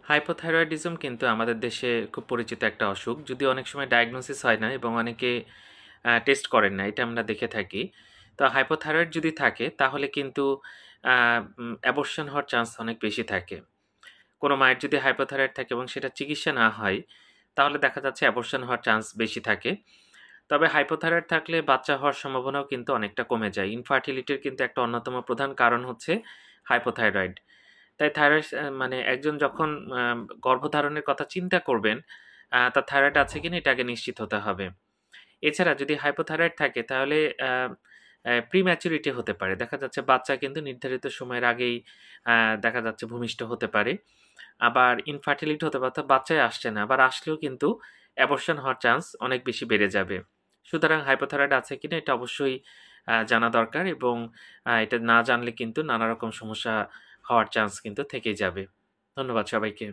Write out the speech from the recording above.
Hypothyroidism কিন্তু আমাদের দেশে খুব পরিচিত একটা অসুখ। যদিও অনেক সময় ডায়াগনোসিস হয় না এবং অনেকে টেস্ট করেন না। এটা আমরা দেখে থাকি। তো হাইপোথাইরয়েড যদি থাকে তাহলে কিন্তু অ্যাবরশন হওয়ার চান্স অনেক বেশি থাকে। কোনো মায়ের যদি হাইপোথাইরয়েড থাকে এবং সেটা চিকিৎসা না হয়, তাহলে দেখা যাচ্ছে অ্যাবরশন হওয়ার চান্স বেশি থাকে। তবে হাইপোথাইরয়েড থাকলে বাচ্চা হওয়ার সম্ভাবনাও কিন্তু অনেকটা কমে যায়। ইনফার্টিলিটির কিন্তু একটা অন্যতম প্রধান কারণ হচ্ছে হাইপোথাইরয়েড। তাই থাইরয়েড মানে একজন যখন গর্ভধারণের কথা চিন্তা করবেন, তার থাইরয়েড আছে কিনা এটা আগে নিশ্চিত হতে হবে। এছাড়া যদি হাইপোথাইরয়েড থাকে তাহলে আ অ্যা প্রিম্যাচুরিটি হতে পারে। দেখা যাচ্ছে বাচ্চা কিন্তু নির্ধারিত সময়ের আগেই দেখা যাচ্ছে ভূমিষ্ঠ হতে পারে। আবার ইনফার্টিলিটি হতে পারে অর্থাৎ বাচ্চাই আসছে না। আবার আসলেও কিন্তু অ্যাবরশন হওয়ার চান্স অনেক বেশি বেড়ে যাবে। সুতরাং হাইপোথাইরয়েড আছে কিনা এটা অবশ্যই জানা দরকার এবং এটা না জানলে কিন্তু নানা রকম সমস্যা হওয়ার চান্স কিন্তু থেকেই যাবে। ধন্যবাদ সবাইকে।